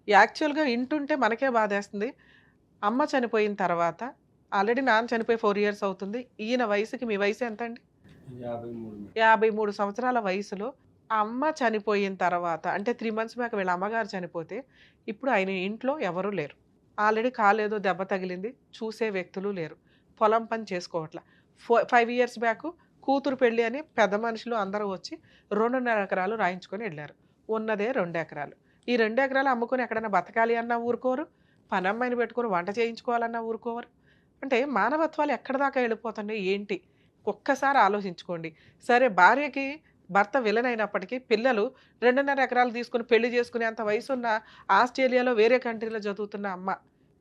యాక్చువల్గా ఇంటుంటే మనకే బాధేస్తుంది. అమ్మ చనిపోయిన తర్వాత ఆల్రెడీ నాన్న చనిపోయి 4 ఇయర్స్ అవుతుంది. ఈయన వయసుకి, మీ వయసు ఎంత అండి? 53 సంవత్సరాల వయసులో అమ్మ చనిపోయిన తర్వాత, అంటే 3 మంత్స్ బ్యాక్ వీళ్ళ అమ్మగారు చనిపోతే ఇప్పుడు ఆయన ఇంట్లో ఎవరూ లేరు. ఆల్రెడీ కాలేదో దెబ్బ తగిలింది, చూసే వ్యక్తులు లేరు, పొలం పని చేసుకోవట్ల. 5 ఇయర్స్ బ్యాక్ కూతురు పెళ్ళి అని పెద్ద మనుషులు అందరూ వచ్చి 2.5 ఎకరాలు రాయించుకొని వెళ్ళారు. ఉన్నదే 2 ఎకరాలు. ఈ 2 ఎకరాలు అమ్ముకొని ఎక్కడైనా బతకాలి అన్నా ఊరుకోరు, పనమ్మాయిని పెట్టుకొని వంట చేయించుకోవాలన్నా ఊరుకోరు. అంటే మానవత్వాలు ఎక్కడి దాకా వెళ్ళిపోతున్నాయి ఏంటి, ఒక్కసారి ఆలోచించుకోండి. సరే భార్యకి భర్త విలన్ అయినప్పటికీ పిల్లలు 2.5 ఎకరాలు తీసుకుని పెళ్లి చేసుకునే అంత వయసున్న ఆస్ట్రేలియాలో వేరే కంట్రీలో చదువుతున్న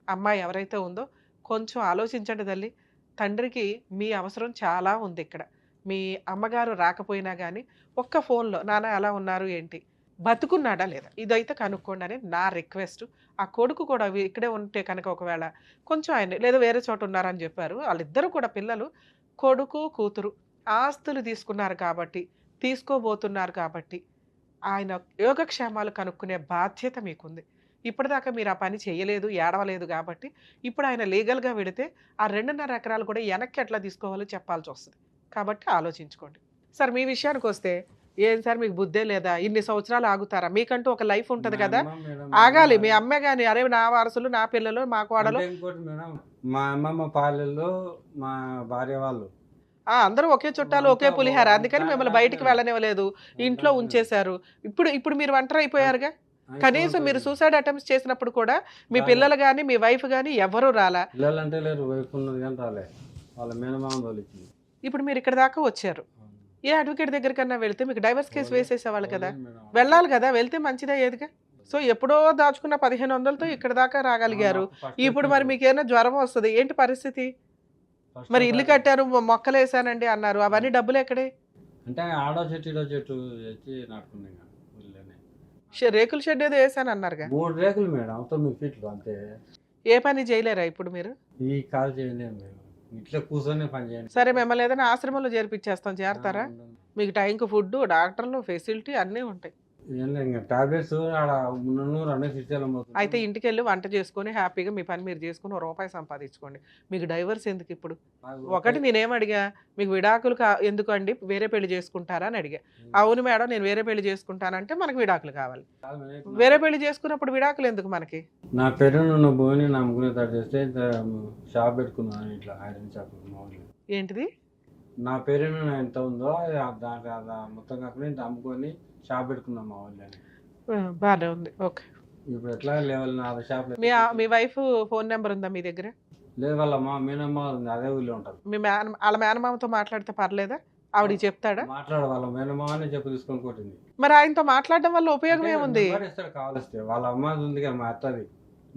అమ్మాయి ఎవరైతే ఉందో కొంచెం ఆలోచించండి తల్లి. తండ్రికి మీ అవసరం చాలా ఉంది ఇక్కడ. మీ అమ్మగారు రాకపోయినా కానీ ఒక్క ఫోన్లో నాన్న ఎలా ఉన్నారు ఏంటి, బతుకున్నాడా లేదా, ఇదైతే కనుక్కోండి అని నా రిక్వెస్ట్. ఆ కొడుకు కూడా ఇక్కడే ఉంటే కనుక ఒకవేళ కొంచెం ఆయన లేదా వేరే చోట ఉన్నారని చెప్పారు, వాళ్ళిద్దరూ కూడా పిల్లలు, కొడుకు కూతురు ఆస్తులు తీసుకున్నారు కాబట్టి, తీసుకోబోతున్నారు కాబట్టి ఆయన యోగక్షేమాలు కనుక్కునే బాధ్యత మీకుంది. ఇప్పటిదాకా మీరు ఆ పని చేయలేదు, ఏడవలేదు కాబట్టి ఇప్పుడు ఆయన లీగల్గా వెడితే ఆ 2.5 ఎకరాలు కూడా వెనక్కి ఎట్లా తీసుకోవాలో చెప్పాల్సి వస్తుంది. కాబట్టి ఆలోచించుకోండి. సార్ మీ విషయానికి వస్తే, ఏం సార్ మీకు బుద్ధే లేదా, ఇన్ని సంవత్సరాలు ఆగుతారా, మీకంటూ ఒక లైఫ్ ఉంటుంది కదా, ఆగాలి. మీ అమ్మే కానీ అరే నా వారసులు, నా పిల్లలు, మా కోడలు. ఇంకోటి మేడం, మా అమ్మమ్మ పాలెల్లో మా భార్య వాళ్ళు అందరూ ఒకే చుట్టాలు, ఒకే పులిహార, అందుకని మిమ్మల్ని బయటికి వెళ్ళనివ్వలేదు, ఇంట్లో ఉంచేశారు. ఇప్పుడు మీరు ఒంటరి అయిపోయారుగా. కనీసం మీరు సూసైడ్ అటెంప్ట్స్ చేసినప్పుడు కూడా మీ పిల్లలు కానీ మీ వైఫ్ కానీ ఎవరు రాలా. పిల్లలు అంటే లేరు, వైఫ్ ఉన్నది కానీ రాలే, వాళ్ళ మేనమామ తోలిచ్చింది. ఇప్పుడు మీరు ఇక్కడ దాకా వచ్చారు, ఏ అడ్వకేట్ దగ్గరికన్నా వెళ్తే మీకు డైవర్స్ కేసు వేసేసేవాళ్ళు కదా, వెళ్ళాలి కదా, వెళ్తే మంచిదే ఏదిగా. సో ఎప్పుడో దాచుకున్న 1500తో ఇక్కడ దాకా రాగలిగారు. ఇప్పుడు మరి మీకు ఏమైనా జ్వరం వస్తుంది ఏంటి పరిస్థితి? మరి ఇల్లు కట్టారు, మొక్కలు వేసానండి అన్నారు, అవన్నీ డబ్బులు ఎక్కడే? అంటే ఆడో చెట్టు ఇడో చెట్టు తెచ్చి నాటుకున్నాయి. రేకుల షెడ్ ఏదో వేసాను అన్నారుగా. 3 రేకులు మేడం, 9 ఫీట్లు అంతే. ఏ పని చేయలేరా ఇప్పుడు మీరు? ఈ కాలు చేయలేము మేము, ఇట్లా కూర్చొని పని చేయండి. సరే మిమ్మల్ని ఏదైనా ఆశ్రమంలో చేర్పించేస్తాం, చేరతారా? మీకు టైంకి ఫుడ్, డాక్టర్లు, ఫెసిలిటీ అన్నీ ఉంటాయి. టాబ్లెట్స్ ఆడ 200 సిస్టమ్. అయితే ఇంటికి వెళ్ళి వంట చేసుకొని హ్యాపీగా మీ పని మీరు చేసుకుని ₹1 సంపాదించుకోండి. మీకు డైవర్స్ ఎందుకు ఇప్పుడు? ఒకటి నేనేం అడిగా, మీకు విడాకులు ఎందుకు అండి, వేరే పెళ్లి చేసుకుంటారా అని అడిగా. అవును మేడం నేను వేరే పెళ్లి చేసుకుంటానంటే మనకు విడాకులు కావాలి. వేరే పెళ్లి చేసుకున్నప్పుడు విడాకులు ఎందుకు మనకి? నా పేరు ఉన్న భూమిని నమ్ముకునే తయారు చేస్తే షాప్ పెట్టుకున్నాను, ఇట్లా ఐరన్ షాప్. ఏంటిది? నా పేరు ఎంత ఉందో దాంట్లో మొత్తం కాకుండా ఇంత అమ్ముకొని షాప్ పెట్టుకున్నాం మా వాళ్ళు. బాగానే ఉంది, ఓకే. ఇప్పుడు ఎట్లా లెవెల్ నా షాప్. మీ వైఫ్ ఫోన్ నెంబర్ ఉందా మీ దగ్గర? లేదు, వాళ్ళ మా మేనమ్మ ఉంది, అదే ఊళ్ళో ఉంటుంది. మీ వాళ్ళ మేనమామతో మాట్లాడితే పర్లేదా? ఆవిడికి చెప్తాడా? మాట్లాడు, వాళ్ళ మేనమామనే చెప్పు తీసుకొని కొట్టింది. మరి ఆయనతో మాట్లాడడం వల్ల ఉపయోగం ఏముంది? ఇస్తాడు కావాలిస్తే, వాళ్ళ అమ్మ ఉంది కదా మా అత్తది,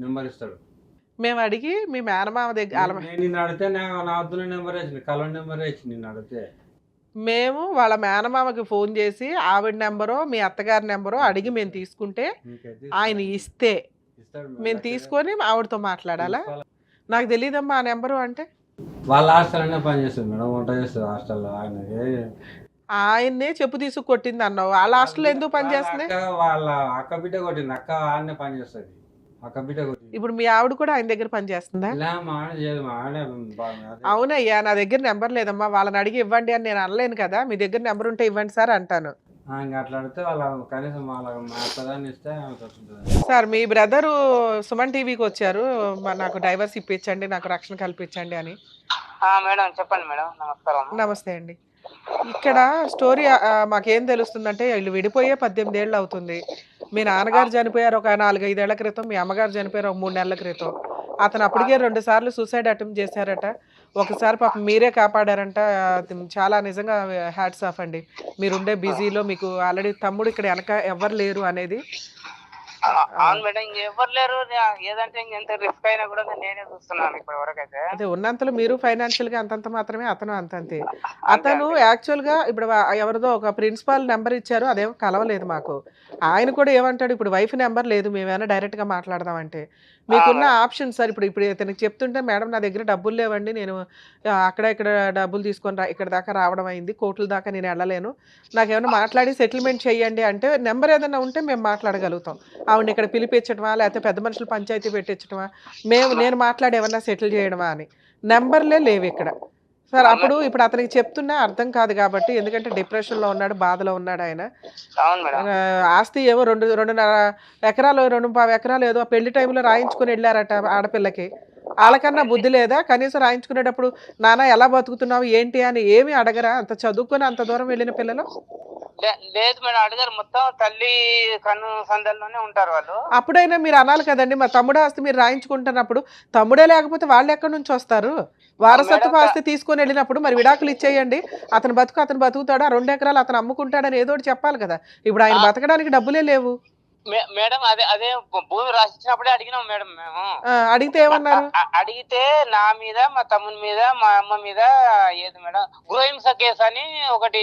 నెంబర్ ఇస్తాడు. మేము అడిగి మీ మేనమామ దగ్గర నిన్ను అడిగితే నా వద్దున నెంబర్ ఇచ్చింది, కలర్ నెంబర్ ఇచ్చింది. నిన్ను అడిగితే మేము వాళ్ళ మేనమామకి ఫోన్ చేసి ఆవిడ నెంబరో మీ అత్తగారి నెంబరో అడిగి మేము తీసుకుంటే ఆయన ఇస్తే మేము తీసుకొని ఆవిడతో మాట్లాడాలా? నాకు తెలియదమ్మా ఆ నెంబరు. అంటే వాళ్ళ హాస్టల్లోనే పని చేస్తుంది మేడం, వంట చేస్తుంది హాస్టల్లో. ఆయన్నే చెప్పు తీసుకు కొట్టింది అన్నావు, వాళ్ళ హాస్టల్లో ఎందుకు పని చేస్తుంది? వాళ్ళ అక్క బిడ్డ కొట్టింది, అక్క ఆయన్నే పని చేస్తుంది, అక్క బిడ్డ కొట్టింది. ఇప్పుడు మీ ఆవిడ కూడా ఆయన దగ్గర పని చేస్తుందా? అవునయ్యా, నా దగ్గర నెంబర్ లేదమ్మా, వాళ్ళని అడిగి ఇవ్వండి అని నేను అనలేను కదా, మీ దగ్గర నెంబర్ ఉంటే ఇవ్వండి సార్ అంటాను. అట్లా అడిగితే వాళ్ళ కనీసం ఇస్తే. సార్ మీ బ్రదరు సుమన్ టీవీకి వచ్చారు, నాకు డైవర్స్ ఇప్పించండి, నాకు రక్షణ కల్పించండి అని. మేడం చెప్పండి మేడం. నమస్కారం. నమస్తే అండి. ఇక్కడ స్టోరీ మాకేం తెలుస్తుందంటే వీళ్ళు విడిపోయే 18 ఏళ్ళు అవుతుంది. మీ నాన్నగారు చనిపోయారు ఒక 4-5 ఏళ్ల క్రితం, మీ అమ్మగారు చనిపోయారు ఒక 3 నెలల క్రితం. అతను అప్పటికే 2 సార్లు సూసైడ్ అటెంప్ట్ చేశారట, ఒకసారి పాపం మీరే కాపాడారంట. చాలా నిజంగా హ్యాట్స్ ఆఫ్ అండి, మీరుండే బిజీలో మీకు ఆల్రెడీ తమ్ముడు ఇక్కడ వెనక ఎవరు లేరు అనేది. అవును మేడం, ఇంకెవ్వరు లేరు, ఏదంటే ఇంకెంత రిస్క్ అయినా కూడా నేనే చూస్తున్నాను ఇప్పటి వరకు అయితే. అదే ఉన్నంతలో మీరు ఫైనాన్షియల్ గా అంతంత మాత్రమే, అతను అంతంతే. అతను యాక్చువల్ గా ఇప్పుడు ఎవరిదో ఒక ప్రిన్సిపాల్ నెంబర్ ఇచ్చారు, అదేమో కలవలేదు మాకు. ఆయన కూడా ఏమంటాడు, ఇప్పుడు వైఫ్ నెంబర్ లేదు, మేమైనా డైరెక్ట్ గా మాట్లాడదామంటే మీకున్న ఆప్షన్ సార్. ఇప్పుడు ఇతనికి చెప్తుంటే మేడం నా దగ్గర డబ్బులు లేవండి, నేను అక్కడ ఇక్కడ డబ్బులు తీసుకొని ఇక్కడ దాకా రావడం అయింది, కోర్టుల దాకా నేను వెళ్ళలేను, నాకేమైనా మాట్లాడి సెటిల్మెంట్ చేయండి అంటే నెంబర్ ఏదైనా ఉంటే మేము మాట్లాడగలుగుతాం. ఆవిడని ఇక్కడ పిలిపించడమా లేకపోతే పెద్ద మనుషులు పంచాయతీ పెట్టించడమా, నేను మాట్లాడి ఏమన్నా సెటిల్ చేయడమా అని. నెంబర్లే లేవు ఇక్కడ సార్. అప్పుడు ఇప్పుడు అతనికి చెప్తున్నా అర్థం కాదు కాబట్టి, ఎందుకంటే డిప్రెషన్లో ఉన్నాడు, బాధలో ఉన్నాడు ఆయన. ఆస్తి ఏమో 2.5 ఎకరాలు 2.5 ఎకరాలు ఏదో పెళ్లి టైంలో రాయించుకుని వెళ్ళారట ఆడపిల్లకి. వాళ్ళకన్నా బుద్ధి లేదా? కనీసం రాయించుకునేటప్పుడు నాన్న ఎలా బతుకుతున్నావు ఏంటి అని ఏమి అడగరా? అంత చదువుకొని అంత దూరం వెళ్ళిన పిల్లలు. లేదు మేడం, అడిగారు, మొత్తం తల్లి కన్ను సందల్లోనే ఉంటారు వాళ్ళు. అప్పుడైనా మీరు అనాలి కదండి, మా తమ్ముడు ఆస్తి మీరు రాయించుకుంటున్నప్పుడు తమ్ముడే లేకపోతే వాళ్ళు ఎక్కడి నుంచి వస్తారు? వారసత్వ ఆస్తి తీసుకొని వెళ్ళినప్పుడు మరి విడాకులు ఇచ్చేయండి, అతను బతుకుతాడు, ఆ 2 ఎకరాలు అతను అమ్ముకుంటాడని ఏదో ఒకటి చెప్పాలి కదా. ఇప్పుడు ఆయన బతకడానికి డబ్బులే లేవు మేడం. అదే భూమి రాసిచ్చినప్పుడే అడిగినాం మేడం మేము. అడిగితే ఏమన్నారు? అడిగితే నా మీద, మా తమ్ముని మీద, మా అమ్మ మీద ఏది మేడం గృహహింస కేసు అని ఒకటి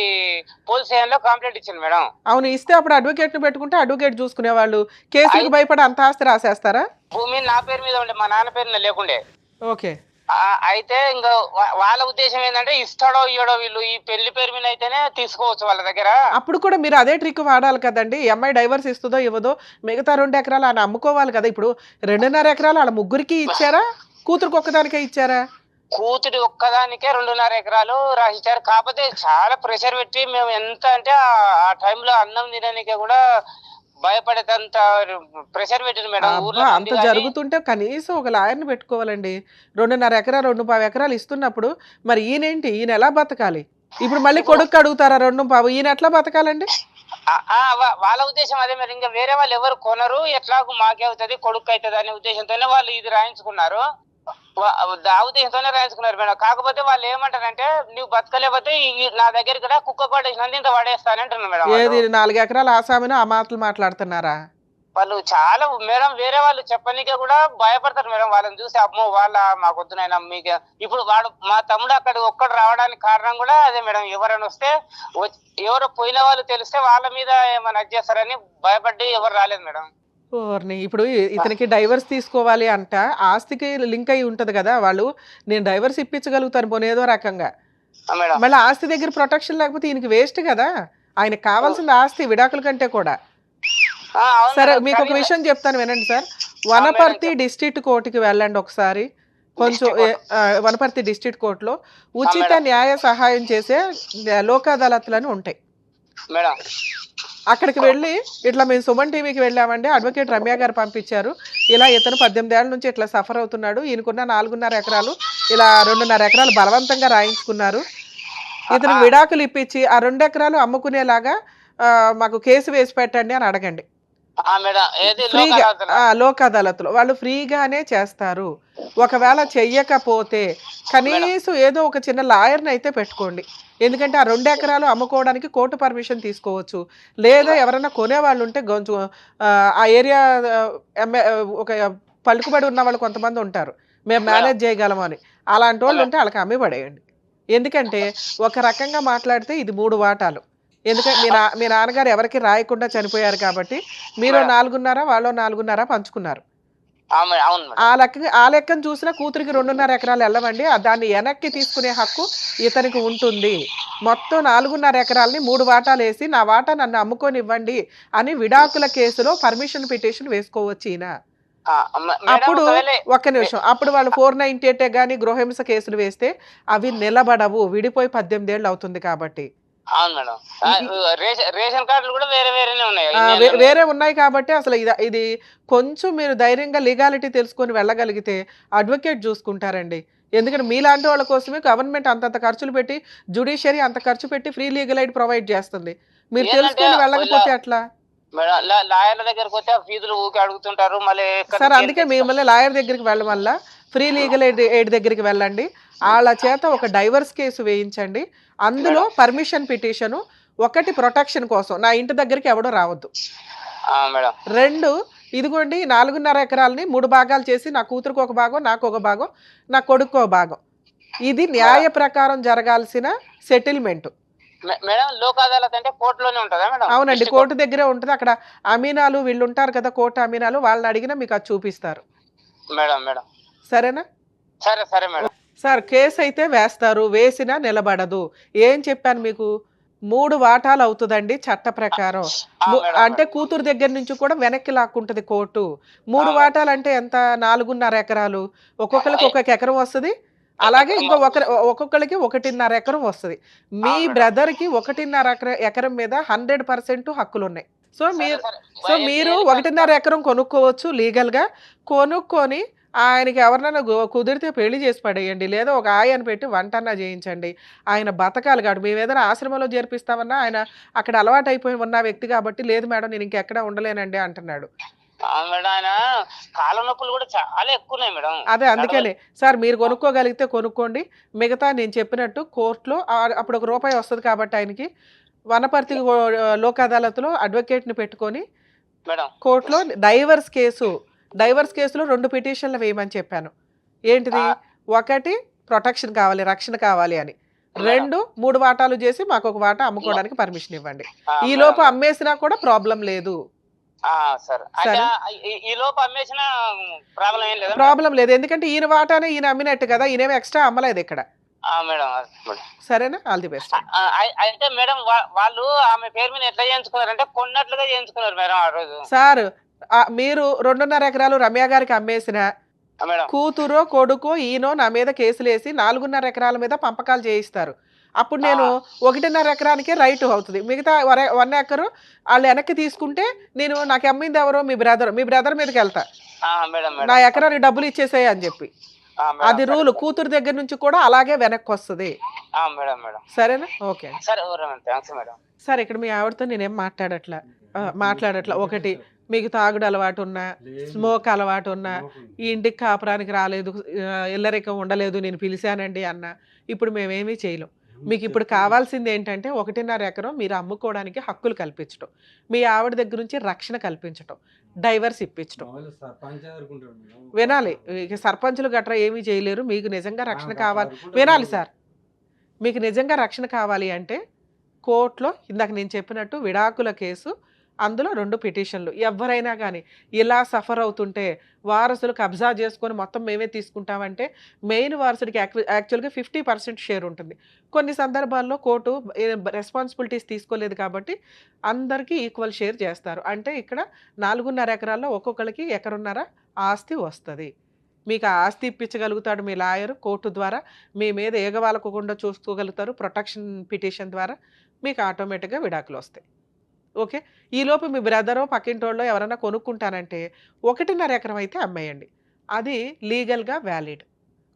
పోలీస్ స్టేషన్ లో కంప్లైంట్ ఇచ్చింది మేడం. అవును, ఇస్తే అప్పుడు అడ్వకేట్ ను పెట్టుకుంటే అడ్వకేట్ చూసుకునే వాళ్ళు, కేసులకు భయపడి అంత ఆస్తి రాసేస్తారా? భూమి నా పేరు మీద ఉండే, మా నాన్న పేరు లేకుండే. ఓకే. అయితే ఇంకా వాళ్ళ ఉద్దేశం ఏంటంటే ఇస్తాడో ఇయ్యడో, వీళ్ళు ఈ పెళ్లి పేరు మీద అయితేనే తీసుకోవచ్చు వాళ్ళ దగ్గర. అప్పుడు కూడా మీరు అదే ట్రిక్ వాడాలి కదండి. అమ్మాయి డైవర్స్ ఇస్తుందో ఇవ్వదో మిగతా 2 ఎకరాలు ఆయన అమ్ముకోవాలి కదా. ఇప్పుడు 2.5 ఎకరాలు వాళ్ళ ముగ్గురికి ఇచ్చారా, కూతురికి ఒక్కదానికే ఇచ్చారా? కూతురి ఒక్కదానికే 2.5 ఎకరాలు రాసిచ్చారు. కాకపోతే చాలా ప్రెషర్ పెట్టి మేము ఎంత అంటే ఆ టైంలో అన్నం తినడానికి కూడా భయపడేదంత ప్రెషర్ పెట్టింది మేడం. అంత జరుగుతుంటే కనీసం ఒక లాయర్ని పెట్టుకోవాలండి. 2.5 ఎకరాలు 2.5 ఎకరాలు ఇస్తున్నప్పుడు మరి ఈయనేంటి, ఈయన ఎలా బతకాలి? ఇప్పుడు మళ్ళీ కొడుకు అడుగుతారా 2.5? ఈయన ఎట్లా బతకాలండి? వాళ్ళ ఉద్దేశం అదే మరి, ఇంకా వేరే వాళ్ళు ఎవరు కొనరు, ఎట్లాగూ మాకే అవుతుంది, కొడుకు అవుతుంది అనే ఉద్దేశంతోనే వాళ్ళు ఇది రాయించుకున్నారు. దావుతీతోనే రాయించుకున్నారు మేడం. కాకపోతే వాళ్ళు ఏమంటారంటే నువ్వు బతకలేకపోతే నా దగ్గరికి రా, కుక్క పడేసినంత ఇంత పడేస్తానంటున్నారు మేడం. ఏది 4 ఎకరాల ఆసామిన ఆ మాటలు మాట్లాడుతున్నారా? వాళ్ళు చాలా మేడం వేరే వాళ్ళు చెప్పనీకే కూడా భయపడతారు మేడం. వాళ్ళని చూసి అమ్మో వాళ్ళ మాకొద్దునైనా మీకు ఇప్పుడు వాడు మా తమ్ముడు అక్కడ ఒక్కడు రావడానికి కారణం కూడా అదే మేడం. ఎవరైనా వస్తే ఎవరు పోయిన వాళ్ళు తెలిస్తే వాళ్ళ మీద ఏమైనా చేస్తారని భయపడి ఎవరు రాలేదు మేడం. ఇప్పుడు ఇతనికి డైవర్స్ తీసుకోవాలి అంట, ఆస్తికి లింక్ అయి ఉంటది కదా, వాళ్ళు నేను డైవర్స్ ఇప్పించగలుగుతాను పోనీ ఏదో రకంగా, మళ్ళీ ఆస్తి దగ్గర ప్రొటెక్షన్ లేకపోతే ఈయనకి వేస్ట్ కదా. ఆయనకు కావాల్సిన ఆస్తి విడాకుల కంటే కూడా. సరే మీకు ఒక విషయం చెప్తాను వినండి సార్. వనపర్తి డిస్ట్రిక్ట్ కోర్టుకి వెళ్ళండి ఒకసారి. కొంచెం వనపర్తి డిస్ట్రిక్ట్ కోర్టులో ఉచిత న్యాయ సహాయం చేసే లోక్ అదాలత్లని ఉంటాయి. అక్కడికి వెళ్ళి ఇట్లా మేము సుమన్ టీవీకి వెళ్ళామండి, అడ్వకేట్ రమ్య గారు పంపించారు, ఇలా ఇతను 18 ఏళ్ల నుంచి ఇట్లా సఫర్ అవుతున్నాడు, ఈయనకున్న 4.5 ఎకరాలు ఇలా 2.5 ఎకరాలు బలవంతంగా రాయించుకున్నారు, ఇతను విడాకులు ఇప్పించి ఆ 2 ఎకరాలు అమ్ముకునేలాగా మాకు కేసు వేసి పెట్టండి అని అడగండి. ఫ్రీగా లోక్ అదాలత్లో వాళ్ళు ఫ్రీగానే చేస్తారు. ఒకవేళ చెయ్యకపోతే కనీసం ఏదో ఒక చిన్న లాయర్ని అయితే పెట్టుకోండి. ఎందుకంటే ఆ 2 ఎకరాలు అమ్ముకోవడానికి కోర్టు పర్మిషన్ తీసుకోవచ్చు. లేదా ఎవరైనా కొనేవాళ్ళు ఉంటే కొంచెం ఆ ఏరియా ఒక పలుకుబడి ఉన్న వాళ్ళు కొంతమంది ఉంటారు, మేము మేనేజ్ చేయగలము అని, అలాంటి వాళ్ళు ఉంటే వాళ్ళకి అమ్మి పడేయండి. ఎందుకంటే ఒక రకంగా మాట్లాడితే ఇది 3 వాటాలు. ఎందుకంటే మీ నాన్నగారు ఎవరికి రాయకుండా చనిపోయారు కాబట్టి మీరు 4.5 వాళ్ళు 4.5 పంచుకున్నారు. ఆ లెక్కను చూసినా కూతురికి 2.5 ఎకరాలు వెళ్ళవండి, దాన్ని వెనక్కి తీసుకునే హక్కు ఇతనికి ఉంటుంది. మొత్తం 4.5 ఎకరాలని 3 వాటాలు వేసి నా వాటా నన్ను అమ్ముకొని ఇవ్వండి అని విడాకుల కేసులో పర్మిషన్ పిటిషన్ వేసుకోవచ్చు ఈయన. అప్పుడు ఒక్క నిమిషం, అప్పుడు వాళ్ళు 498 కానీ గృహహింస కేసులు వేస్తే అవి నిలబడవు, విడిపోయి 18 ఏళ్ళు అవుతుంది కాబట్టి. వేరే ఉన్నాయి కాబట్టి అసలు ఇది కొంచెం మీరు ధైర్యంగా లీగాలిటీ తెలుసుకొని వెళ్ళగలిగితే అడ్వకేట్ చూసుకుంటారండి. ఎందుకంటే మీలాంటి వాళ్ళ కోసమే గవర్నమెంట్ అంతంత ఖర్చులు పెట్టి, జ్యుడిషియరీ అంత ఖర్చు పెట్టి ఫ్రీ లీగల్ ఎయిడ్ ప్రొవైడ్ చేస్తుంది. మీరు తెలుసుకొని వెళ్ళకపోతే అట్లా సార్. అందుకే మిమ్మల్ని లాయర్ దగ్గరికి వెళ్ళడం వల్ల ఫ్రీ లీగల్ ఎయిడ్ దగ్గరికి వెళ్ళండి, వాళ్ళ చేత ఒక డైవర్స్ కేసు వేయించండి. అందులో పర్మిషన్ పిటిషన్, 1 ప్రొటెక్షన్ కోసం నా ఇంటి దగ్గరికి ఎవడో రావద్దు, 2 ఇదిగోండి 4.5 ఎకరాలని 3 భాగాలు చేసి నా కూతురుకు ఒక భాగం, నాకు ఒక భాగం, నా కొడుకు ఒక భాగం. ఇది న్యాయ ప్రకారం జరగాల్సిన సెటిల్మెంట్. అవునండి, కోర్టు దగ్గరే ఉంటుంది. అక్కడ అమీనాలు వీళ్ళు ఉంటారు కదా, కోర్టు అమీనాలు, వాళ్ళని అడిగినా మీకు అది చూపిస్తారు. సరేనా? సార్ కేసు అయితే వేస్తారు, వేసినా నిలబడదు. ఏం చెప్పాను మీకు, 3 వాటాలు అవుతుందండి చట్ట ప్రకారం. అంటే కూతురు దగ్గర నుంచి కూడా వెనక్కి లాక్కుంటది కోర్టు. 3 వాటాలు అంటే ఎంత, 4.5 ఎకరాలు, ఒక్కొక్కరికి 1 ఎకరం వస్తుంది. అలాగే ఒక్కొక్కరికి 1.5 ఎకరం వస్తుంది. మీ బ్రదర్కి 1.5 ఎకరం మీద 100% హక్కులు ఉన్నాయి. సో మీరు 1.5 ఎకరం కొనుక్కోవచ్చు లీగల్గా. కొనుక్కొని ఆయనకి ఎవరినైనా కుదిరితే పెళ్లి చేసి పడేయండి, లేదా ఒక ఆయన పెట్టి వంటన్నా చేయించండి. ఆయన బతకాలి కాదు. మేము ఏదైనా ఆశ్రమంలో చేర్పిస్తామన్నా ఆయన అక్కడ అలవాటు అయిపోయి ఉన్న వ్యక్తి కాబట్టి, లేదు మేడం నేను ఇంకెక్కడా ఉండలేనండి అంటున్నాడు. అదే అందుకని సార్ మీరు కొనుక్కోగలిగితే కొనుక్కోండి, మిగతా నేను చెప్పినట్టు కోర్టులో అప్పుడు ₹1 వస్తుంది కాబట్టి ఆయనకి వనపర్తి లోక్ అదాలత్లో అడ్వకేట్ని పెట్టుకొని కోర్టులో డైవర్స్ కేసులో 2 పిటిషన్లు వేయమని చెప్పాను. ఏంటిది, 1 ప్రొటెక్షన్ కావాలి, రక్షణ కావాలి అని, 2 3 వాటాలు చేసి మాకు 1 వాటా అమ్ముకోవడానికి పర్మిషన్ ఇవ్వండి. ఈ లోపు అమ్మేసినా కూడా ప్రాబ్లం లేదు. ప్రాబ్లం లేదు, ఎందుకంటే ఈయన వాటానే ఈయన అమ్మినట్టు కదా, ఈయనేమో ఎక్స్ట్రా అమ్మలేదు ఇక్కడ. సరేనా? All the best. అయితే మేడం వాళ్ళు ఆమె పేరు మీద ఎట్లా చేయించుకున్నారంటే కొన్నట్లుగా చేయించుకున్నారు మేడం ఆ రోజు. సార్ మీరు 2.5 ఎకరాలు రమ్య గారికి అమ్మేసిన కూతురో కొడుకో ఈయనో నా మీద కేసులు వేసి 4.5 ఎకరాల మీద పంపకాలు చేయిస్తారు. అప్పుడు నేను 1.5 ఎకరానికే రైట్ అవుతుంది, మిగతా 1 ఎకరు వాళ్ళు వెనక్కి తీసుకుంటే నేను నాకు అమ్మింది ఎవరో మీ బ్రదర్ మీదకి వెళ్తా, నా ఎకరానికి డబ్బులు ఇచ్చేసాయి అని చెప్పి. అది రూల్. కూతురు దగ్గర నుంచి కూడా అలాగే వెనక్కి వస్తుంది. సరేనా? Okay sir. ఇక్కడ మీ ఆవిడతో నేనేం మాట్లాడట్లా. 1 మీకు తాగుడు అలవాటు ఉన్నా, స్మోక్ అలవాటు ఉన్నా, ఈ ఇంటికి కాపురానికి రాలేదు, ఇల్లరికం ఉండలేదు, నేను పిలిచానండి అన్న, ఇప్పుడు మేమేమీ చేయలేం. మీకు ఇప్పుడు కావాల్సింది ఏంటంటే 1.5 ఎకరం మీరు అమ్ముకోవడానికి హక్కులు కల్పించడం, మీ ఆవిడ దగ్గర నుంచి రక్షణ కల్పించడం, డైవర్స్ ఇప్పించడం. వినాలి, ఇక సర్పంచులు గట్రా ఏమీ చేయలేరు. మీకు నిజంగా రక్షణ కావాలి, వినాలి సార్, మీకు నిజంగా రక్షణ కావాలి అంటే కోర్టులో ఇందాక నేను చెప్పినట్టు విడాకుల కేసు, అందులో 2 పిటిషన్లు. ఎవరైనా కానీ ఇలా సఫర్ అవుతుంటే వారసులు కబ్జా చేసుకొని మొత్తం మేమే తీసుకుంటామంటే మెయిన్ వారసుడికి యాక్చువల్గా 50% షేర్ ఉంటుంది. కొన్ని సందర్భాల్లో కోర్టు రెస్పాన్సిబిలిటీస్ తీసుకోలేదు కాబట్టి అందరికీ ఈక్వల్ షేర్ చేస్తారు. అంటే ఇక్కడ 4.5 ఎకరాల్లో ఒక్కొక్కరికి ఎకరున్నర ఆస్తి వస్తుంది. మీకు ఆ ఆస్తి ఇప్పించగలుగుతాడు మీ లాయరు కోర్టు ద్వారా, మీ మీద ఏగవాలకుండా చూసుకోగలుగుతారు ప్రొటెక్షన్ పిటిషన్ ద్వారా, మీకు ఆటోమేటిక్గా విడాకులు వస్తాయి. ఓకే, ఈలోపు మీ బ్రదరో పక్కింటోళ్ళో ఎవరైనా కొనుక్కుంటానంటే 1.5 ఎకరం అయితే అమ్మేయండి, అది లీగల్గా వ్యాలిడ్.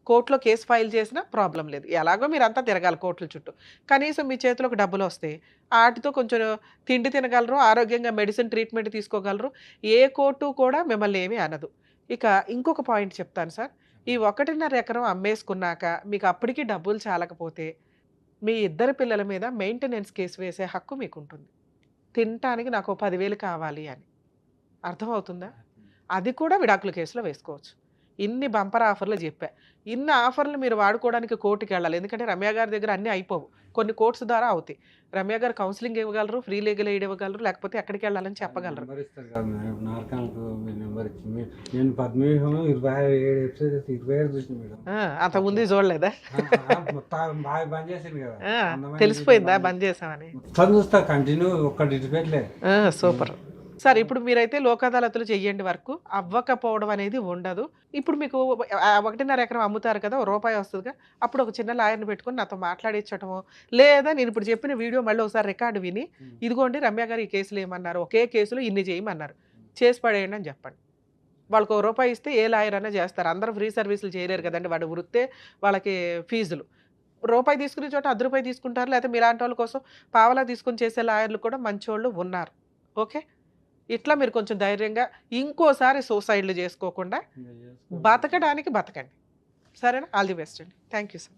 కోర్టులో కేసు ఫైల్ చేసినా ప్రాబ్లం లేదు. ఎలాగో మీరు అంతా తిరగాలి కోర్టుల చుట్టూ, కనీసం మీ చేతిలోకి డబ్బులు వస్తాయి, వాటితో కొంచెం తిండి తినగలరు, ఆరోగ్యంగా మెడిసిన్ ట్రీట్మెంట్ తీసుకోగలరు. ఏ కోర్టు కూడా మిమ్మల్ని ఏమీ అనదు. ఇక ఇంకొక పాయింట్ చెప్తాను సార్, ఈ 1.5 ఎకరం అమ్మేసుకున్నాక మీకు అప్పటికి డబ్బులు చాలకపోతే మీ ఇద్దరు పిల్లల మీద మెయింటెనెన్స్ కేసు వేసే హక్కు మీకు ఉంటుంది. తినటానికి నాకు 10,000 కావాలి అని, అర్థమవుతుందా? అది కూడా విడాకుల కేసులో వేసుకోవచ్చు. ఇన్ని బంపర్ ఆఫర్లు చెప్పా, ఇన్ని ఆఫర్లు మీరు వాడుకోవడానికి కోర్టుకి వెళ్ళాలి. ఎందుకంటే రమ్య గారి దగ్గర అన్నీ అయిపోవు, కొన్ని కోర్ట్స్ ద్వారా అవుతాయి. రమ్య గారు కౌన్సిలింగ్ ఇవ్వగలరు, ఫ్రీ లీగల్ ఎయిడ్ ఇవ్వగలరు, లేకపోతే ఎక్కడికి వెళ్ళాలని చెప్పగలరు. అంత ముందు చూడలేదా? తెలిసిపోయిందా బంద్ చేసామని? Super sir. ఇప్పుడు మీరైతే లోక్ అదాలతులు చెయ్యండి, వర్క్ అవ్వకపోవడం అనేది ఉండదు. ఇప్పుడు మీకు 1.5 ఎకరం అమ్ముతారు కదా, రూపాయి వస్తుందిగా, అప్పుడు ఒక చిన్న లాయర్ని పెట్టుకొని నాతో మాట్లాడించటము, లేదా నేను ఇప్పుడు చెప్పిన వీడియో మళ్ళీ ఒకసారి రికార్డు విని, ఇదిగోండి రమ్య గారు ఈ కేసులు ఏమన్నారు, ఒకే కేసులో ఇన్ని చేయమన్నారు, చేసి పడేయండి అని చెప్పండి. వాళ్ళకి ₹1 ఇస్తే ఏ లాయర్ అయినా చేస్తారు. అందరూ ఫ్రీ సర్వీసులు చేయలేరు కదండి, వాడు వృత్తే వాళ్ళకి ఫీజులు. ₹1 తీసుకునే చోట ₹10 తీసుకుంటారు, లేకపోతే మీలాంటి వాళ్ళ కోసం పావలా తీసుకొని చేసే లాయర్లు కూడా మంచోళ్ళు ఉన్నారు. ఓకే, ఇట్లా మీరు కొంచెం ధైర్యంగా ఇంకోసారి సూసైడ్లు చేసుకోకుండా బతకడానికి బతకండి. సరేనా? ఆల్ ది బెస్ట్ అండి. Thank you sir.